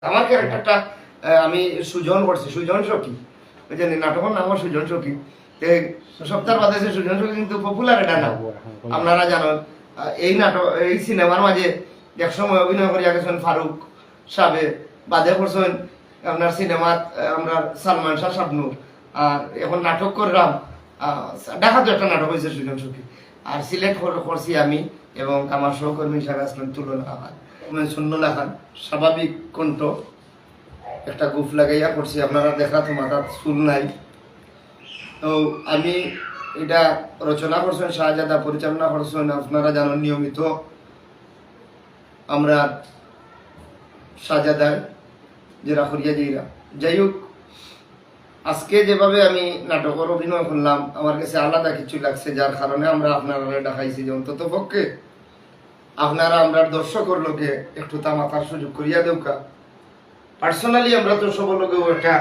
আমার ক্যারেক্টারটা আমি সুজন করছি, সুজন সখী, ওই যে নাটকের নামও সুজন সখী। সপ্তাহ বাদে সুজন সখী কিন্তু পপুলার এটা না, আপনারা জানেন। এই নাটক এই সিনেমার মাঝে একসময় অভিনয় করিয়া গেছেন ফারুক সাহেব, বাদে করছেন আপনার সিনেমাত আমরা সালমান শাহ শাবনুর, আর এখন নাটক করলাম ঢাকাতে একটা নাটক হয়েছে সুজন সখী, আর সিলেক্ট করছি আমি এবং আমার সহকর্মী হিসাবে আসলেন তুলনা খান, সুন্নলা খান, স্বাভাবিক কণ্ঠ, একটা গুফ লাগাইয়া করছি। আপনারা দেখা তো মাথার চুল নাই। তো আমি এটা রচনা করছেন শাহজাদা, পরিচালনা করছেন আপনারা জানেন নিয়মিত আমরা শাহজাদার যেরা হরিয়া যেরা। যাই হোক, আজকে যেভাবে আমি নাটকের অভিনয় করলাম আমার কাছে আলাদা কিছু লাগছে, যার কারণে আমরা আপনারা দেখাইছি যে অন্তত পক্ষে আপনারা আমরা দর্শকের লোকে একটু তামাকার সুযোগ করিয়া দেউকা। পার্সোনালি আমরা তো সব লোকেও একটা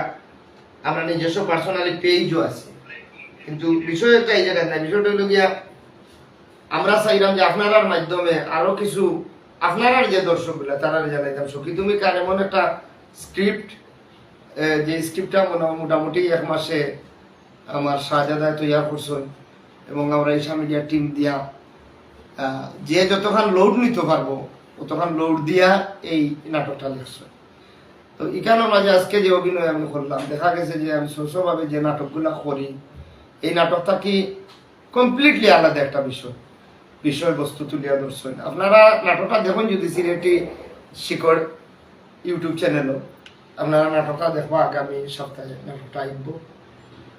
আমরা নিজস্ব পার্সোনালি পেজও আছে, কিন্তু বিষয় একটা এই জায়গায় নাই। বিষয়টা হইল গিয়া আমরা চাইলাম যে আপনার মাধ্যমে আরো কিছু আপনার যে দর্শকগুলা তারা জানাইতাম সখী তুমি কার এমন একটা স্ক্রিপ্ট, যে স্ক্রিপ্টটা মোটামুটি 1 মাসে আমার শাহজাদা তৈরি করছেন এবং আমরা ঈশা মিডিয়া টিম দিয়া যে যতক্ষণ লোড নিতে পারবো ততক্ষণ লোড দিয়া এই নাটকটা লিখছে। তো এখানে মাঝে আজকে যে অভিনয় আমি করলাম দেখা গেছে যে আমি শস্যভাবে যে নাটকগুলা করি এই নাটকটা কি কমপ্লিটলি আলাদা একটা বিষয়বস্তু তুলিয়া ধরছেন। আপনারা নাটকটা দেখুন যদি সিলেটি শিকড় ইউটিউব চ্যানেলও আপনারা নাটকটা দেখবো। আগামী সপ্তাহে নাটকটা আইব,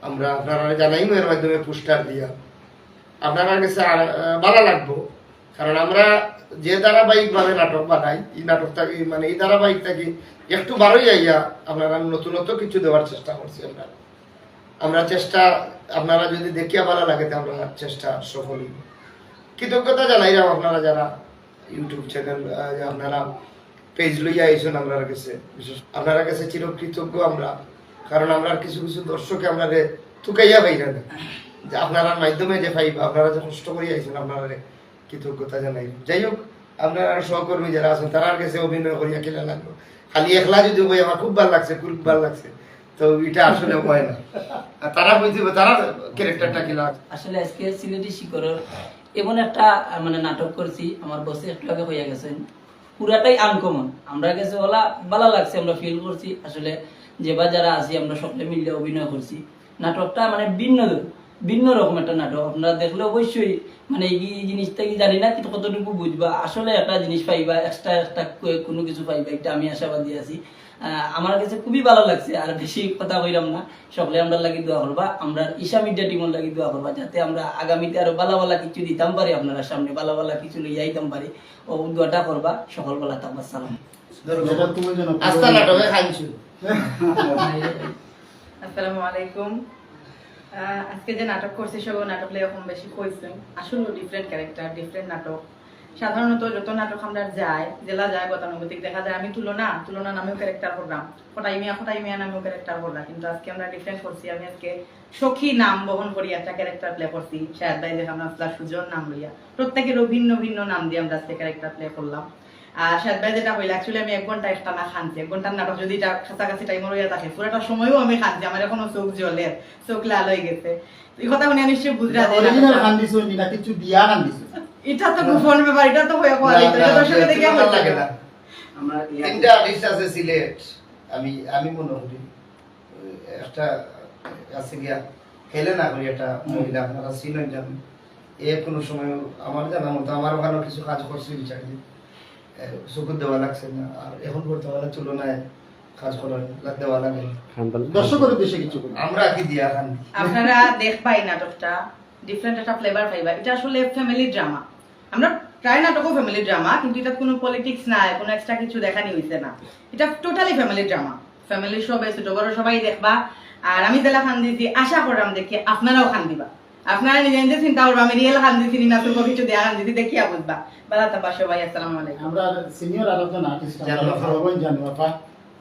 আমরা আপনারা জানাইব এর মাধ্যমে পোস্টার দিয়া আপনারা কাছে ভালো লাগবো। কারণ আমরা যে ধারাবাহিক ভাবে নাটক বানাই এই নাটকটা মানে এই ধারাবাহিকটা কি একটু বারোই আইয়া আপনারা নতুনত্ব কিছু দেওয়ার চেষ্টা করছি। আমরা চেষ্টা আপনারা যদি দেখিয়া ভালো লাগে আমরা চেষ্টা সফল হইব। কৃতজ্ঞতা জানাইলাম আপনারা যারা ইউটিউব চ্যানেল আপনারা পেজ লইয়া আইছেন আপনার কাছে, বিশেষ আপনারা কাছে চিরকৃতজ্ঞ আমরা। কারণ আমরা কিছু কিছু দর্শকে আপনাদের থুকাইয়া পাইরা না, যে আপনার মাধ্যমে যে পাইবা আপনারা যে কষ্ট করিয়া আইছেন আপনারা কৃতজ্ঞতা জানাই। যাই হোক, আপনার সহকর্মী যারা আছেন তার কাছে অভিনয় করিয়া খেলা লাগলো, খালি একলা যদি বই আমার খুব ভালো লাগছে খুব ভালো লাগছে, তো এটা আসলে হয় না। তারা বুঝতে তারা ক্যারেক্টারটা কি লাগছে। আসলে আজকে সিলেটি শিকরের এমন একটা মানে নাটক করছি, আমার বসে একটু আগে হইয়া গেছেন, পুরাটাই আনকমন। আমরা কাছে ওলা ভালো লাগছে, আমরা ফিল করছি আসলে যেবার যারা আছি আমরা সকলে মিলে অভিনয় করছি। নাটকটা মানে ভিন্ন রকম একটা নাটক, আপনারা দেখলে অবশ্যই মানে এই জিনিসটা কি জানি না কিন্তু কতটুকু বুঝবা, আসলে একটা জিনিস পাইবা, এক্সট্রা কোনো কিছু পাইবা, এটা আমি আশাবাদী আছি। আমার কাছে খুবই ভালো লাগছে। আর বেশি কথা কইলাম না, সকলে আমরা লাগি দোয়া করবা, আমরা ঈশা মিডিয়া টিমের লাগি দোয়া করবা, যাতে আমরা আগামীতে আরো ভালো কিছু দিতাম পারি, আপনারা সামনে ভালো কিছু লইয়া আইতাম পারি। ও দোয়াটা করবা, সকল বেলা থাকবা। সালাম। আস্তা নাটকে খাইছো। আসসালামু আলাইকুম। আজকে যে নাটক করছি সব নাটক এরকম বেশি কইছেন, আসলে ডিফারেন্ট ক্যারেক্টার, ডিফারেন্ট নাটক। সাধারণত যত নাটক আমরা জেলা যায় গতানুগতিক দেখা যায় আমি তুলনা নামেও ক্যারেক্টার করলাম, ফটাই মিয়া নামেও ক্যারেক্টার করলাম, কিন্তু আজকে আমরা ডিফারেন্ট করছি। আমি আজকে সখী নাম বহন করি একটা ক্যারেক্টার প্লে করছি, শাহেদ ভাই দেখা আমরা সুজন নাম লইয়া প্রত্যেকের ভিন্ন ভিন্ন নাম দিয়ে আমরা আজকে ক্যারেক্টার প্লে করলাম। আর শাহেদ ভাই যেটা হইল অ্যাকচুয়ালি আমি 1 ঘন্টা একটা না খানছি, 1 ঘন্টার নাটক যদি এটা কাছাকাছি টাইম হইয়া থাকে পুরোটা সময়ও আমি খানছি, আমার এখনো চোখ জ্বলে, চোখ লাল হয়ে গেছে। এই কথা শুনে নিশ্চয়ই বুঝরা এটা তো গোপন ব্যাপার, এটা তো হয়ে পড়ে এটা দর্শকে দেখে ভালো লাগে না। আমরা তিনটা আর্টিস্ট আছে সিলেট, আমি মনে করি একটা আছে গিয়া হেলেনা করি একটা মহিলা, আপনারা চিনেন জানেন, এ কোনো সময় আমার জানা মতো আমার ওখানে কিছু কাজ করছি বিচারি চকুর দেওয়া লাগছে না, আর এখন বর্তমানে তুলনায় কাজ করার দেওয়া লাগে দর্শকের উদ্দেশ্যে কিছু আমরা কি দিয়া খান। আপনারা দেখবাই নাটকটা ডিফারেন্ট একটা ফ্লেভার পাইবা। এটা আসলে ফ্যামিলি ড্রামা, আমরা প্রায় নাটকও ফ্যামিলি ড্রামা, কিন্তু এটা কোনো পলিটিক্স নাই, কোনো এক্সট্রা কিছু দেখানি হইছে না, এটা টোটালি ফ্যামিলি ড্রামা। ফ্যামিলি সবাই ছোট বড় সবাই দেখবা। আর আমি যেটা খান দিয়েছি আশা করলাম দেখি আপনারাও খান দিবা, আপনারা নিজে নিজে চিন্তা করবা আমি রিয়েল খান দিয়েছি না তুমি কিছু দেয়া খান দিয়েছি দেখিয়া বুঝবা। বালা তাবা সবাই আসসালামু আলাইকুম। আমরা সিনিয়র আরেকজন আর্টিস্ট আমরা সবাই জানি আপা,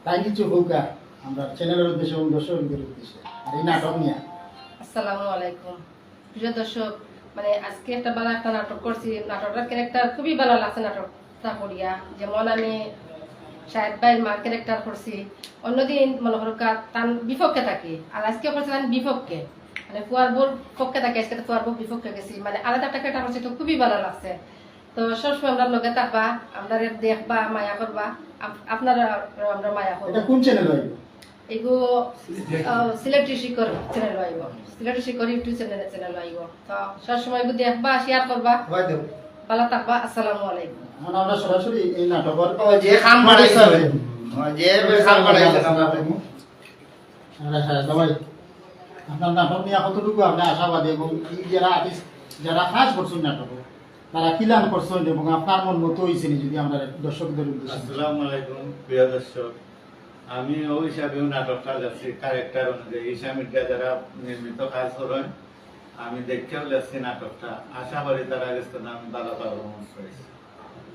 তাই কিছু হোকা আমরা চ্যানেলের উদ্দেশ্যে এবং দর্শকদের উদ্দেশ্যে আর এই নাটক নিয়ে। আসসালামু আলাইকুম প্রিয় দর্শক, মানে আজকে একটা ভালো একটা নাটক করছি, নাটকটার ক্যারেক্টার খুবই ভালো লাগছে নাটকটা করিয়া। যেমন আমি শাহেদ ভাই মার ক্যারেক্টার করছি অন্যদিন মনে করো তার বিপক্ষে থাকি আর আজকে করছি তার বিপক্ষে মানে ফুয়ার বোর পক্ষে থাকি আজকে ফুয়ার বোর বিপক্ষে গেছি মানে আলাদা একটা ক্যারেক্টার করছি তো খুবই ভালো লাগছে তো সবসময় আমরা লগে থাকবা আমরা দেখবা মায়া করবা আপনারা আমরা মায়া করবো এটা কোন চ্যানেল হইব এগো সিলেক্টরি শিকর চ্যানেল আইব সিলেক্টরি শিকর ইউটিউব চ্যানেল আইব তো সবসময় এগো দেখবা শেয়ার করবা হয় দেব ভালো থাকবা আসসালামু আলাইকুম এখন আমরা সরাসরি এই নাটকের ও যে খাম বাড়াইছে যে খাম বাড়াইছে সবাই আপনার নাটক নিয়ে কতটুকু আপনি আশাবাদী এবং এই যারা আর্টিস্ট যারা কাজ করছেন নাটক তারা কিলান করছেন এবং আপনার মন মতো হয়েছে যদি আমরা দর্শকদের উদ্দেশ্যে আসসালামু আলাইকুম প্রিয় দর্শক আমি ওই হিসাবেও নাটকটা যাচ্ছি ক্যারেক্টার অনুযায়ী ঈশা মিডিয়া যারা নির্মিত কাজ করেন আমি দেখেও যাচ্ছি নাটকটা আশা করি তারা গেছে আমি ভালো পারফরমেন্স করেছি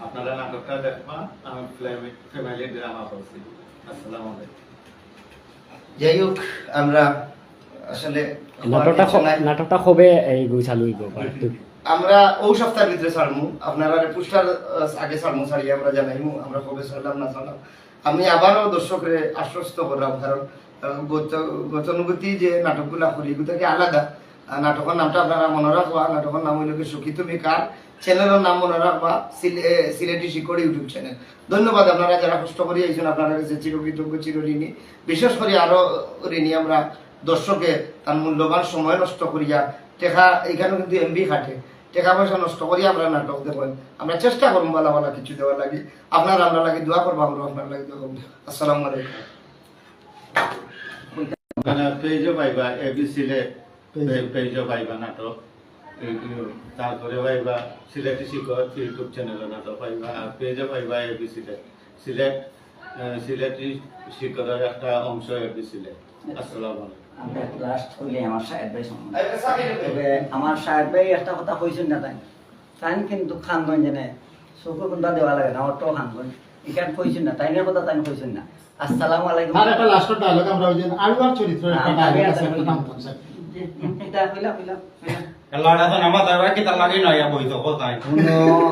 আপনারা নাটকটা দেখবা আমি ফ্যামিলি ড্রামা করছি আসসালামু আলাইকুম যাই হোক আমরা আসলে নাটকটা কবে এই চালু হইব আমরা ওই সপ্তাহের ভিতরে ছাড়মু আপনারা পুস্টার আগে ছাড়মু ছাড়িয়ে আমরা জানাইমু আমরা কবে ছাড়লাম না ছাড়লাম আমি আবারও দর্শকরে আশ্বস্ত করলাম কারণ গতানুগতি যে নাটকগুলা করি এগুলো থেকে আলাদা নাটকের নামটা আপনারা মনে রাখবা নাটকের নাম হইল সুখী তুমি কার চ্যানেলের নাম মনে রাখবা সিলেটি শিকড় ইউটিউব চ্যানেল ধন্যবাদ আপনারা যারা কষ্ট করে আইছেন আপনারা কাছে চিরকৃতজ্ঞ চিরঋণী বিশেষ করে আরো ঋণী আমরা দর্শকে তার মূল্যবান সময় নষ্ট করিয়া টেকা এখানে কিন্তু এমবি খাটে টাকা পয়সা নষ্ট করি আমরা নাটক দেখবেন আমরা চেষ্টা করবো ভালো ভালো কিছু দেওয়ার লাগে আপনারা আমরা লাগে দোয়া করবো আমরা আপনার লাগে দোয়া করবো আসসালামু আলাইকুম পেজও পাইবা এবিসিলে পেজও পাইবা নাটক তারপরে পাইবা সিলেটি শিকর ইউটিউব চ্যানেলে নাটক পাইবা আর পেজও পাইবা এবিসিলে সিলেটি শিকরের একটা অংশ এবিসিলে আসসালামু আলাইকুম আমরা লাস্ট হইলে আমার শাহেদ ভাই সম্বন্ধে তবে আমার শাহেদ ভাই একটা কথা কইছেন না তাই তাই কিন্তু খানগঞ্জ জেনে চকুর কোনটা দেওয়া লাগে না অটো খানগঞ্জ এখানে কইছেন না তাইনের কথা তাই কইছেন না আসসালামু আলাইকুম আর একটা লাস্ট ডায়লগ আমরা ওই যে আলুয়ার চরিত্রের একটা ডায়লগ আছে একটা নাম বলছেন এটা কইলা লড়া তো নামা তারা কি তার লাগি নয়া বইতো কোথায়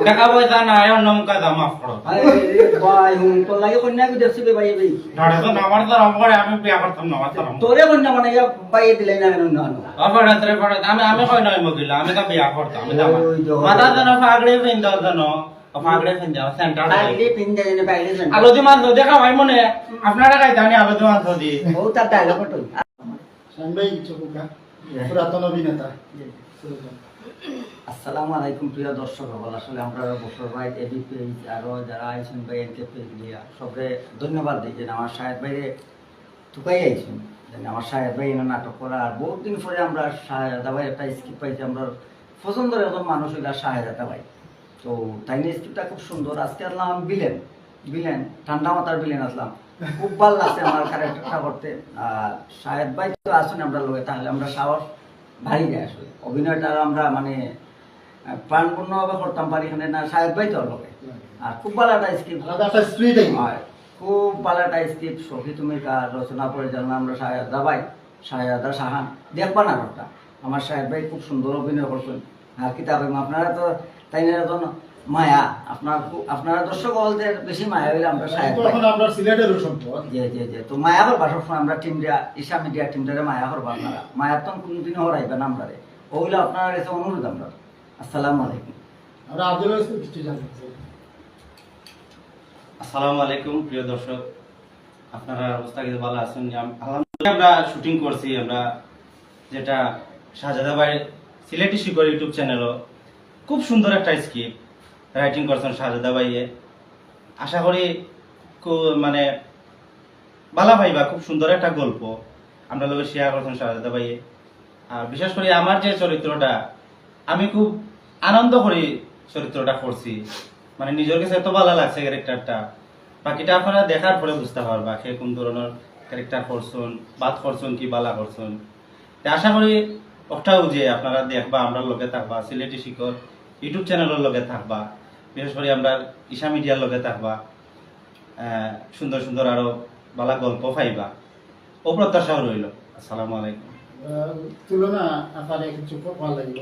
টাকা পয়সা নাই অন্য মুখা দাম মাফ করো আরে ভাই হুন তো লাগে কন্যা কি দেখছি ভাই ভাই লড়া তো নামার তো রম করে আমি বিয়া করতাম না মারতাম তোরে কন্যা মানে ভাই দিলে না কেন না অপরাধ রে পড়া আমি কই নয় মগিলা আমি তো বিয়া করতাম আমি দাম ওই তো। মাথা জানো ফাগড়ে পিন্দাও জানো ফাগড়ে পিন্দাও সেন্টার বাইরে পিন দেনে বাইরে যান আলো দি মাছ দেখা ভাই মনে আপনারা কাই জানি আলো দি মাছ দি ও তার ডায়লগ তো সানবাই চকুকা পুরাতন অভিনেতা আসসালামু আলাইকুম প্রিয় দর্শক সকল আসলে আমরা বছর ভাই এবি পেজ আরো যারা আইছেন ভাই এনকে পেজ দিয়া সবরে ধন্যবাদ দিই যে আমার শাহেদ ভাইরে টুকাই আইছেন যে আমার শাহেদ ভাই এনে নাটক করা আর বহুত দিন পরে আমরা শাহেদা ভাই একটা স্ক্রিপ্ট পাইছি আমরা পছন্দের একজন মানুষ হইলা শাহেদা ভাই তো তাই নিয়ে স্ক্রিপ্টটা খুব সুন্দর আজকে আসলাম বিলেন ঠান্ডা মাথার বিলেন আসলাম খুব ভালো লাগছে আমার ক্যারেক্টারটা করতে আর শাহেদ ভাই তো আসুন আমরা লোকে তাহলে আমরা সাহস ভারী যায় আসলে অভিনয়টা আমরা মানে প্রাণপূর্ণভাবে করতাম পারি এখানে না শাহেদ ভাই তো লোকে আর খুব ভালো একটা স্ক্রিপ্ট আলাদা একটা স্পিড হয় খুব ভালো একটা স্ক্রিপ্ট সখী তুমি কার রচনা পরিচালনা আমরা শাহেদা ভাই শাহেদা সাহান দেখবা না ওটা আমার শাহেদ ভাই খুব সুন্দর অভিনয় করছেন আর কিতাব আপনারা তো তাই না এখন মায়া আপনারা দর্শক বলতে বেশি মায়া হইলে আমরা শাহেদ ভাই এখন আমরা সিলেটের সম্পদ যে তো মায়া করবা সবসময় আমরা টিমটা ঈশা মিডিয়া টিমটারে মায়া করবা আপনারা মায়ার তো কোনদিনও হরাইবেন আমরা ওগুলো আপনারা কাছে অনুরোধ আমরা আসসালামু আলাইকুম আমরা আব্দুল রাজ্জাক কিছু জানতে চাই আসসালামু আলাইকুম প্রিয় দর্শক আপনারা অবস্থা কিন্তু ভালো আছেন আলহামদুলিল্লাহ আমরা শুটিং করছি আমরা যেটা শাহজাদা ভাই সিলেটি শিকর ইউটিউব চ্যানেলও খুব সুন্দর একটা স্ক্রিপ্ট রাইটিং করছেন শাহজাদা ভাইয়ে আশা করি খুব মানে ভালো ভাইবা খুব সুন্দর একটা গল্প আমরা লোক শেয়ার করছেন শাহজাদা ভাইয়ে আর বিশেষ করে আমার যে চরিত্রটা আমি খুব আনন্দ করি চরিত্রটা করছি মানে নিজের কাছে এত ভালো লাগছে ক্যারেক্টারটা বাকিটা আপনারা দেখার পরে বুঝতে পারবা সে কোন ধরনের ক্যারেক্টার করছেন বাদ করছেন কি বালা করছেন আশা করি ওটাও যে আপনারা দেখবা আমরা লগে থাকবা সিলেটি শিকর ইউটিউব চ্যানেলের লগে থাকবা বিশেষ করে আমরা ঈশা মিডিয়ার লগে থাকবা সুন্দর সুন্দর আরো ভালো গল্প পাইবা ও প্রত্যাশাও রইল আসসালামু আলাইকুম তুলনা আপনার কিছু ভালো লাগবে